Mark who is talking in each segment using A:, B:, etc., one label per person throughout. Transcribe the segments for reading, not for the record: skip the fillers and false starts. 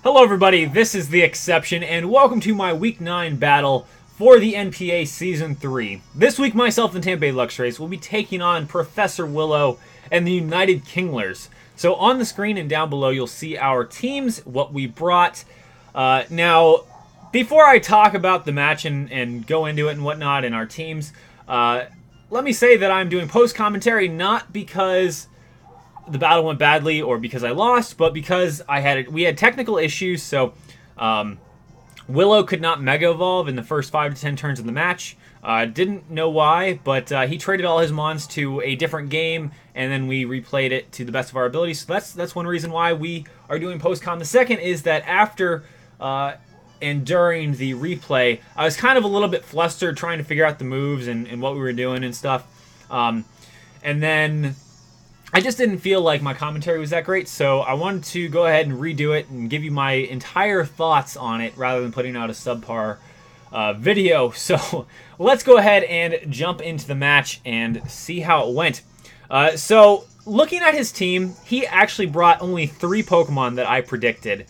A: Hello everybody, this is TheXseption, and welcome to my Week 9 battle for the NPA Season 3. This week, myself and Tampa Luxrays will be taking on Professor Willow and the United Kinglers. So on the screen and down below, you'll see our teams, what we brought. Now, before I talk about the match and go into it and whatnot and our teams, let me say that I'm doing post-commentary not because the battle went badly or because I lost, but because we had technical issues. So Willow could not Mega Evolve in the first 5 to 10 turns of the match. Didn't know why, but he traded all his mons to a different game, and then we replayed it to the best of our ability. So that's one reason why we are doing post-com. The second is that after and during the replay, I was kind of a little bit flustered trying to figure out the moves and what we were doing and stuff. And then I just didn't feel like my commentary was that great, so I wanted to go ahead and redo it and give you my entire thoughts on it rather than putting out a subpar video. So let's go ahead and jump into the match and see how it went. So looking at his team, he actually brought only 3 Pokemon that I predicted,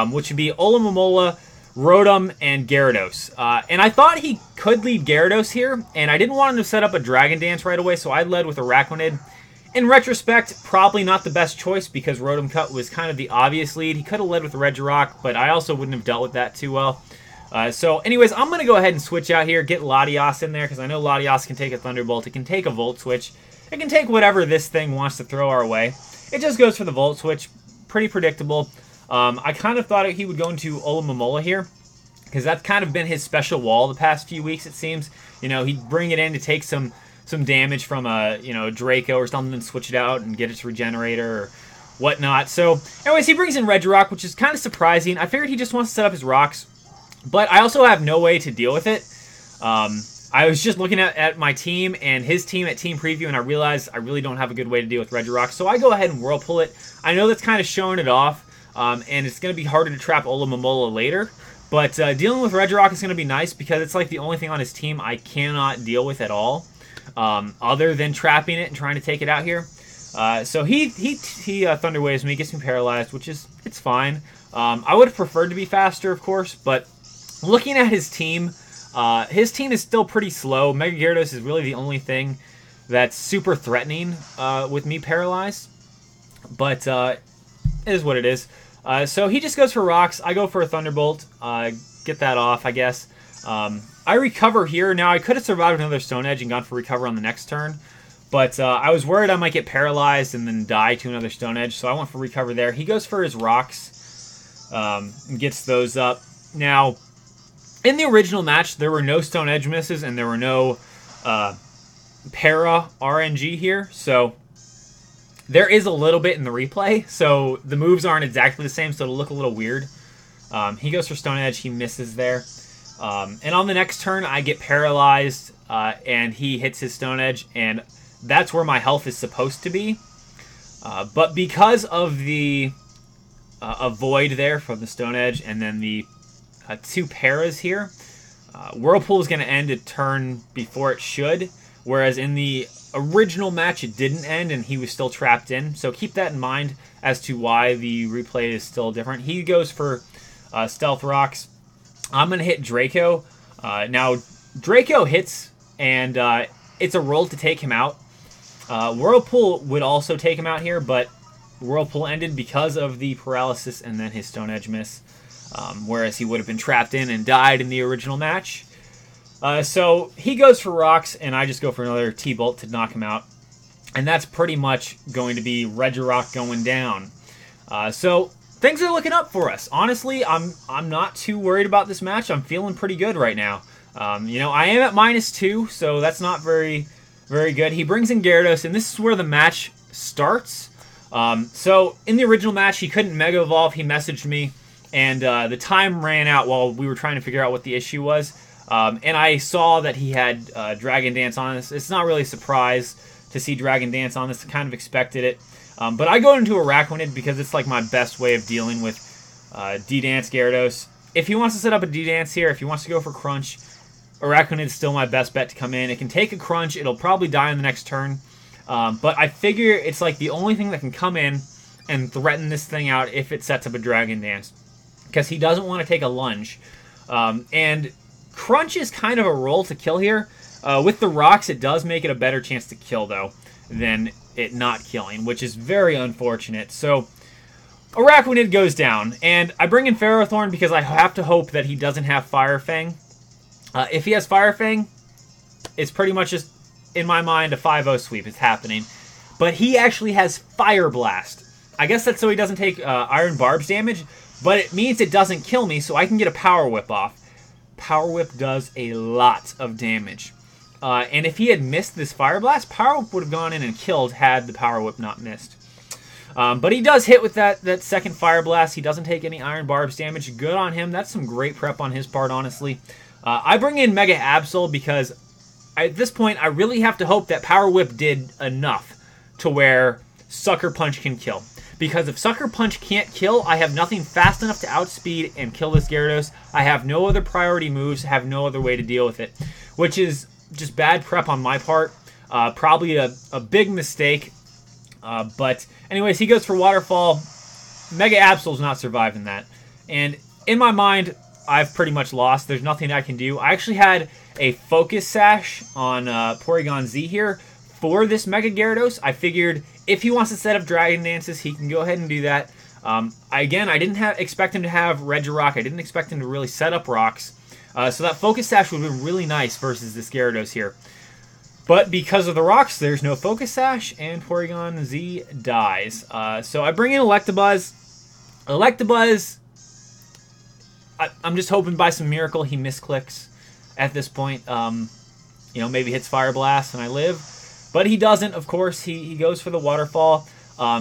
A: which would be Olomomola, Rotom, and Gyarados. And I thought he could lead Gyarados here, and I didn't want him to set up a Dragon Dance right away, so I led with Araquanid. In retrospect, probably not the best choice because Rotom Cut was kind of the obvious lead. He could have led with Regirock, but I also wouldn't have dealt with that too well. So anyways, I'm going to go ahead and switch out here, get Latios in there, because I know Latios can take a Thunderbolt. It can take a Volt Switch. It can take whatever this thing wants to throw our way. It just goes for the Volt Switch. Pretty predictable. I kind of thought he would go into Olomomola here, because that's kind of been his special wall the past few weeks, it seems. You know, he'd bring it in to take some damage from a Draco or something and switch it out and get its Regenerator or whatnot. So anyways, he brings in Regirock, which is kind of surprising. I figured he just wants to set up his rocks, but I also have no way to deal with it. I was just looking at my team and his team at Team Preview, and I realized I really don't have a good way to deal with Regirock, so I go ahead and Whirlpool it. I know that's kind of showing it off, and it's going to be harder to trap Olomomola later, but dealing with Regirock is going to be nice because it's like the only thing on his team I cannot deal with at all. Other than trapping it and trying to take it out here. So he Thunder Waves me, gets me paralyzed, which is, it's fine. I would have preferred to be faster, of course, but looking at his team is still pretty slow. Mega Gyarados is really the only thing that's super threatening with me paralyzed, but it is what it is. So he just goes for rocks. I go for a Thunderbolt, get that off, I guess. I recover here. Now, I could have survived another Stone Edge and gone for recover on the next turn, but I was worried I might get paralyzed and then die to another Stone Edge, so I went for recover there. He goes for his rocks and gets those up. Now, in the original match, there were no Stone Edge misses and there were no para RNG here, so there is a little bit in the replay, so the moves aren't exactly the same, so it'll look a little weird. He goes for Stone Edge. He misses there. And on the next turn, I get paralyzed, and he hits his Stone Edge, and that's where my health is supposed to be. But because of the avoid there from the Stone Edge, and then the 2 paras here, Whirlpool is going to end a turn before it should, whereas in the original match, it didn't end, and he was still trapped in. So keep that in mind as to why the replay is still different. He goes for Stealth Rocks. I'm going to hit Draco. Now, Draco hits, and it's a roll to take him out. Whirlpool would also take him out here, but Whirlpool ended because of the paralysis and then his Stone Edge miss, whereas he would have been trapped in and died in the original match. So he goes for rocks, and I just go for another T-Bolt to knock him out. And that's pretty much going to be Regirock going down. So things are looking up for us. Honestly, I'm not too worried about this match. I'm feeling pretty good right now. I am at -2, so that's not very, very good. He brings in Gyarados, and this is where the match starts. So in the original match, he couldn't Mega Evolve. He messaged me, and the time ran out while we were trying to figure out what the issue was. And I saw that he had Dragon Dance on this. It's not really a surprise to see Dragon Dance on this. I kind of expected it. But I go into Araquanid because it's like my best way of dealing with D-Dance Gyarados. If he wants to set up a D-Dance here, if he wants to go for Crunch, Araquanid is still my best bet to come in. It can take a Crunch. It'll probably die on the next turn. But I figure it's like the only thing that can come in and threaten this thing out if it sets up a Dragon Dance. because he doesn't want to take a lunge. And Crunch is kind of a roll to kill here. With the rocks, it does make it a better chance to kill, though, than it not killing, which is very unfortunate. So Araquanid goes down, and I bring in Ferrothorn because I have to hope that he doesn't have Fire Fang. If he has Fire Fang, it's pretty much just, in my mind, a 5-0 sweep. It's happening. But he actually has Fire Blast. I guess that's so he doesn't take Iron Barbs damage, but it means it doesn't kill me, so I can get a Power Whip off. Power Whip does a lot of damage. And if he had missed this Fire Blast, Power Whip would have gone in and killed had the Power Whip not missed. But he does hit with that second Fire Blast. He doesn't take any Iron Barbs damage. Good on him. That's some great prep on his part, honestly. I bring in Mega Absol because at this point, I really have to hope that Power Whip did enough to where Sucker Punch can kill. Because if Sucker Punch can't kill, I have nothing fast enough to outspeed and kill this Gyarados. I have no other priority moves, have no other way to deal with it. Which is just bad prep on my part. Probably a big mistake. But anyways, he goes for Waterfall. Mega Absol's not surviving that. And in my mind, I've pretty much lost. There's nothing I can do. I actually had a Focus Sash on Porygon Z here for this Mega Gyarados. I figured if he wants to set up Dragon Dances, he can go ahead and do that. Again, I didn't expect him to have Regirock. I didn't expect him to really set up rocks. So that Focus Sash would have been really nice versus this Gyarados here. But because of the rocks, there's no Focus Sash, and Porygon Z dies. So I bring in Electabuzz. Electabuzz, I'm just hoping by some miracle he misclicks at this point. Maybe hits Fire Blast and I live. But he doesn't, of course. He goes for the Waterfall.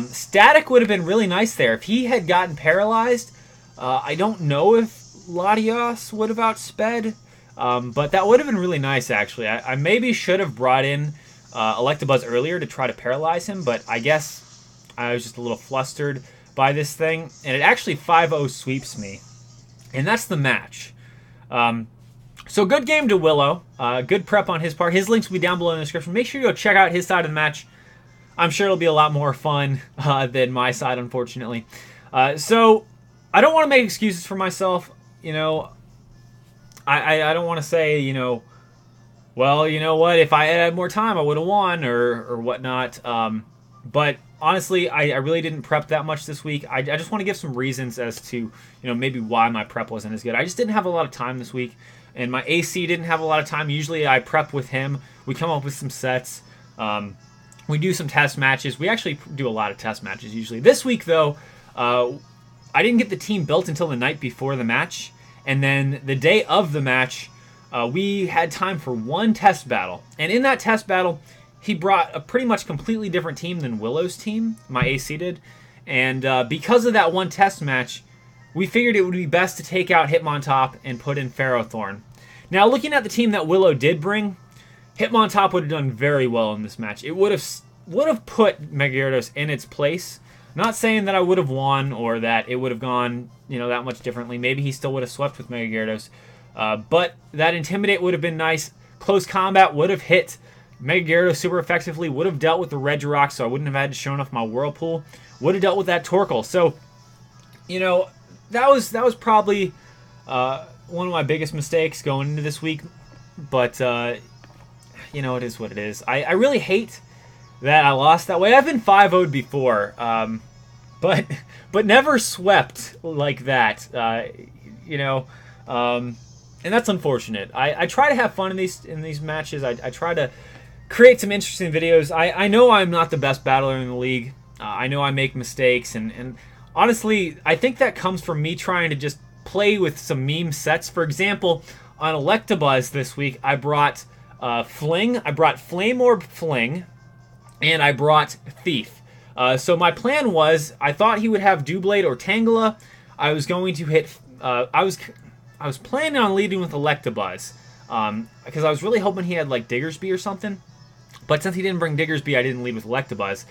A: Static would have been really nice there. If he had gotten paralyzed, I don't know if Latios would have outsped. But that would have been really nice, actually. I maybe should have brought in Electabuzz earlier to try to paralyze him, but I guess I was just a little flustered by this thing. And it actually 5-0 sweeps me. And that's the match. So good game to Willow. Good prep on his part. His links will be down below in the description. Make sure you go check out his side of the match. I'm sure it'll be a lot more fun than my side, unfortunately. So I don't want to make excuses for myself. I don't want to say, well, you know what, if I had more time, I would have won or whatnot. But honestly, I really didn't prep that much this week. I just want to give some reasons as to, maybe why my prep wasn't as good. I just didn't have a lot of time this week, and my AC didn't have a lot of time. Usually I prep with him. We come up with some sets. We do some test matches. We actually do a lot of test matches usually. This week, though, I didn't get the team built until the night before the match. And then the day of the match, we had time for one test battle. And in that test battle, he brought a pretty much completely different team than Willow's team, my AC did. And because of that one test match, we figured it would be best to take out Hitmontop and put in Ferrothorn. Now, looking at the team that Willow did bring, Hitmontop would have done very well in this match. It would have put Mega Gyarados in its place. Not saying that I would have won or that it would have gone, that much differently. Maybe he still would have swept with Mega Gyarados. But that Intimidate would have been nice. Close Combat would have hit Mega Gyarados super effectively. Would have dealt with the Regirock, so I wouldn't have had to show off my Whirlpool. Would have dealt with that Torkoal. So, that was probably one of my biggest mistakes going into this week. But, it is what it is. I really hate that I lost that way. I've been 5-0'd before, but never swept like that, and that's unfortunate. I try to have fun in these matches. I try to create some interesting videos. I know I'm not the best battler in the league. I know I make mistakes, and honestly, I think that comes from me trying to just play with some meme sets. For example, on Electabuzz this week, I brought Fling. I brought Flame Orb Fling. And I brought Thief. So my plan was, I thought he would have Doublade or Tangela. I was going to hit. I was planning on leading with Electabuzz, because I was really hoping he had like Diggersby or something. But since he didn't bring Diggersby, I didn't lead with Electabuzz.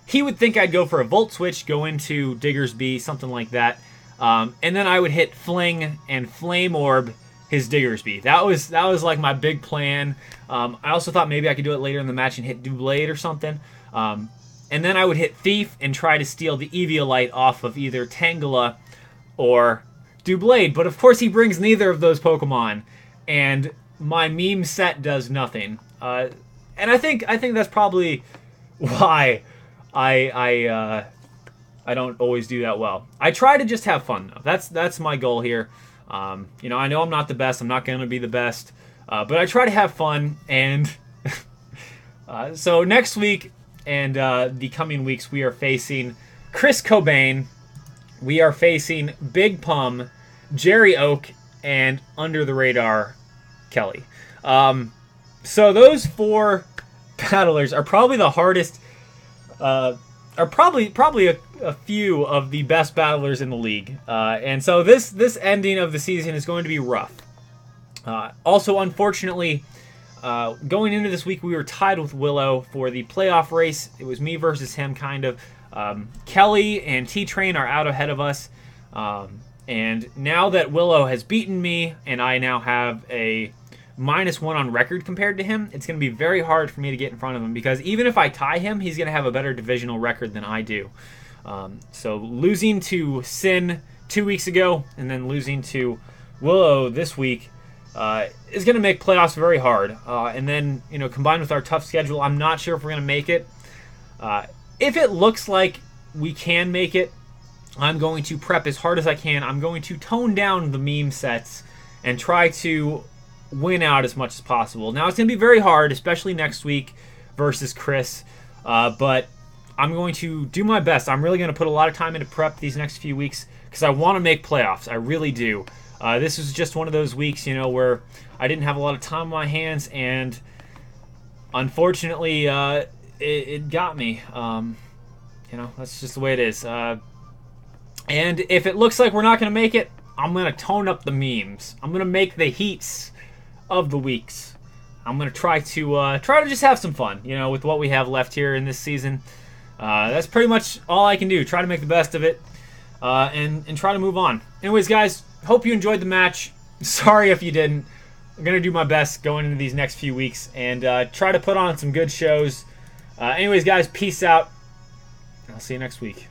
A: He would think I'd go for a Volt Switch, go into Diggersby, something like that, and then I would hit Fling and Flame Orb his Diggersby. That was like my big plan. I also thought maybe I could do it later in the match and hit Doublade or something. And then I would hit Thief and try to steal the Eviolite off of either Tangela or Doublade, but of course he brings neither of those Pokemon, and my meme set does nothing. And I think that's probably why I don't always do that well. I try to just have fun though. That's my goal here. You know, I know I'm not the best. I'm not going to be the best, but I try to have fun. And so next week and the coming weeks, we are facing Chris Cobain. We are facing Big Pum, Jerry Oak, and Under the Radar Kelly. So those 4 battlers are probably the hardest. Are probably a few of the best battlers in the league. And so this ending of the season is going to be rough. Also, unfortunately, going into this week, we were tied with Willow for the playoff race. It was me versus him, kind of. Kelly and T-Train are out ahead of us. And now that Willow has beaten me, and I now have a -1 on record compared to him, it's going to be very hard for me to get in front of him, because even if I tie him, he's going to have a better divisional record than I do. So losing to Sin 2 weeks ago and then losing to Willow this week is going to make playoffs very hard. And then, you know, combined with our tough schedule, I'm not sure if we're going to make it. If it looks like we can make it, I'm going to prep as hard as I can. I'm going to tone down the meme sets and try to win out as much as possible. Now, it's going to be very hard, especially next week versus Chris, but I'm going to do my best. I'm really going to put a lot of time into prep these next few weeks because I want to make playoffs. I really do. This was just one of those weeks, you know, where I didn't have a lot of time on my hands, and unfortunately, it got me. You know, that's just the way it is. And if it looks like we're not going to make it, I'm going to tone up the memes. I'm going to make the heats of the weeks. I'm going to try to just have some fun, you know, with what we have left here in this season. That's pretty much all I can do. Try to make the best of it, and try to move on. Anyways, guys, hope you enjoyed the match. Sorry if you didn't. I'm going to do my best going into these next few weeks and try to put on some good shows. Anyways, guys, peace out. I'll see you next week.